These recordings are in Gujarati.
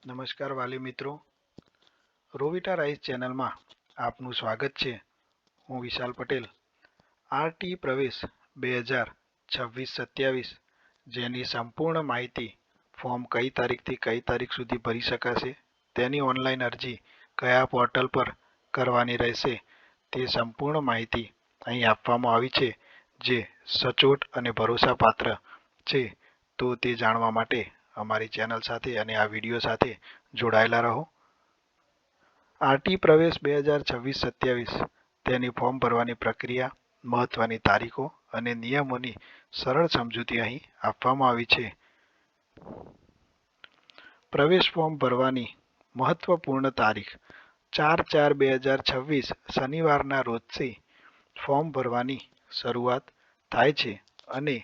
નમસ્કાર વાલી મિત્રો, રોવિટા રાઇસ ચેનલમાં આપનું સ્વાગત છે. હું વિશાલ પટેલ. આરટી પ્રવેશ 2026-27 જેની સંપૂર્ણ માહિતી ફોર્મ કઈ તારીખથી કઈ તારીખ સુધી ભરી શકાશે, તેની ઓનલાઈન અરજી કયા પોર્ટલ પર કરવાની રહેશે, તે સંપૂર્ણ માહિતી અહીં આપવામાં આવી છે, જે સચોટ અને ભરોસાપાત્ર છે. તો તે જાણવા માટે અમારી ચેનલ સાથે અને આ વિડીયો સાથે જોડાયેલા રહો. આરટી પ્રવેશ 2026-27 તેની ફોર્મ ભરવાની પ્રક્રિયા, મહત્વની તારીખો અને નિયમોની સરળ સમજૂતી અહીં આપવામાં આવી છે. પ્રવેશ ફોર્મ ભરવાની મહત્વપૂર્ણ તારીખ 4/4/2026 શનિવારના રોજથી ફોર્મ ભરવાની શરૂઆત થાય છે અને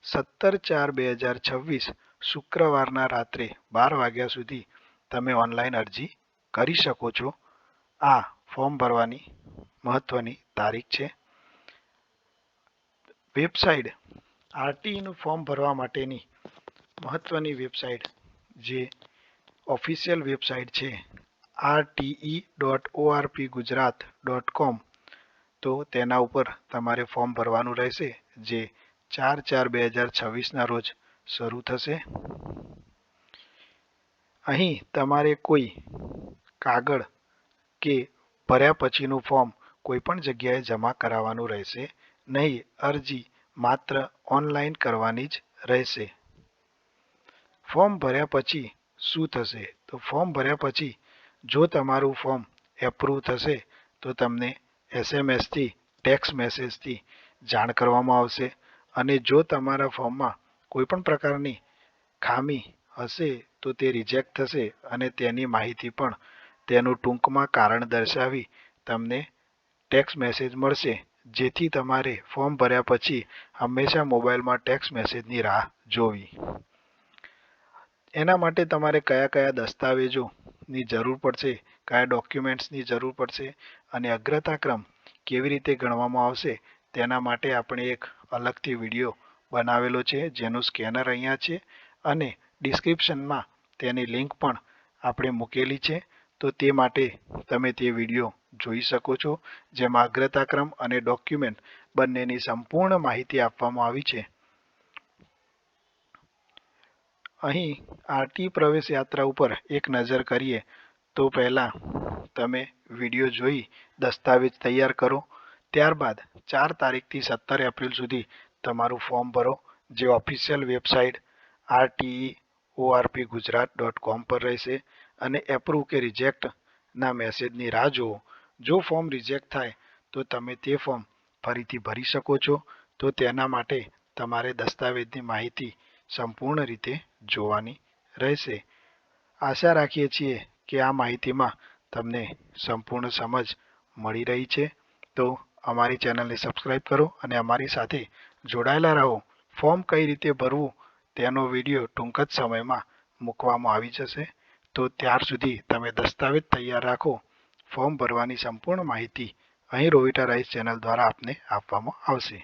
17/4/2026 શુક્રવારના રાત્રે 12 વાગ્યા સુધી તમે ઓનલાઈન અરજી કરી શકો છો. આ ફોર્મ ભરવાની મહત્વની તારીખ છે. વેબસાઇટ આરટીઈનું ફોર્મ ભરવા માટેની મહત્વની વેબસાઇટ, જે ઓફિશિયલ વેબસાઇટ છે rte.orpgujarat.com. તો તેના ઉપર તમારે ફોર્મ ભરવાનું રહેશે, જે 4/4/2026 રોજ શરૂ થશે. અહીં તમારે કોઈ કાગળ કે ભર્યા પછીનું ફોર્મ કોઈ પણ જગ્યાએ જમા કરાવવાનું રહેશે નહીં. અરજી માત્ર ઓનલાઈન કરવાની જ રહેશે. ફોર્મ ભર્યા પછી શું થશે? તો ફોર્મ ભર્યા પછી જો તમારું ફોર્મ એપ્રુવ થશે તો તમને એસએમએસથી, ટેક્સ્ટ મેસેજથી જાણ કરવામાં આવશે. અને જો તમારા ફોર્મમાં કોઈ પણ પ્રકારની ખામી હશે તો તે રિજેક્ટ થશે અને તેની માહિતી પણ તેનું ટૂંકમાં કારણ દર્શાવી તમને ટેક્સ્ટ મેસેજ મળશે, જેથી તમારે ફોર્મ ભર્યા પછી હંમેશા મોબાઈલમાં ટેક્સ્ટ મેસેજની રાહ જોવી. એના માટે તમારે કયા કયા દસ્તાવેજોની જરૂર પડશે, કયા ડોક્યુમેન્ટ્સની જરૂર પડશે અને અગ્રતાક્રમ કેવી રીતે ગણવામાં આવશે, તેના માટે આપણે એક અલગથી વિડીયો બનાવેલો છે, જેનું સ્કેનર અહીંયા છે અને ડિસ્ક્રિપ્શનમાં તેની લિંક પણ આપણે મૂકેલી છે. તો તે માટે તમે તે વિડીયો જોઈ શકો છો, જેમાં અગ્રતાક્રમ અને ડોક્યુમેન્ટ બંનેની સંપૂર્ણ માહિતી આપવામાં આવી છે. અહીં આરટી પ્રવેશ યાત્રા ઉપર એક નજર કરીએ તો પહેલાં તમે વિડીયો જોઈ દસ્તાવેજ તૈયાર કરો. ત્યારબાદ 4 તારીખથી 17 એપ્રિલ સુધી તમારું ફોર્મ ભરો, જે ઓફિશિયલ વેબસાઇટ rte.orpgujarat.com પર રહેશે. અને એપ્રુવ કે રિજેક્ટના મેસેજની રાહ જુઓ. જો ફોર્મ રિજેક્ટ થાય તો તમે તે ફોર્મ ફરીથી ભરી શકો છો. તો તેના માટે તમારે દસ્તાવેજની માહિતી સંપૂર્ણ રીતે જોવાની રહેશે. આશા રાખીએ છીએ કે આ માહિતીમાં તમને સંપૂર્ણ સમજ મળી રહી છે. તો અમારી ચેનલને સબસ્ક્રાઈબ કરો અને અમારી સાથે જોડાયેલા રહો. ફોર્મ કઈ રીતે ભરવું તેનો વિડીયો ટૂંક જ સમયમાં મૂકવામાં આવી જશે. તો ત્યાર સુધી તમે દસ્તાવેજ તૈયાર રાખો. ફોર્મ ભરવાની સંપૂર્ણ માહિતી અહીં રોવિટા રાઇસ ચેનલ દ્વારા આપને આપવામાં આવશે.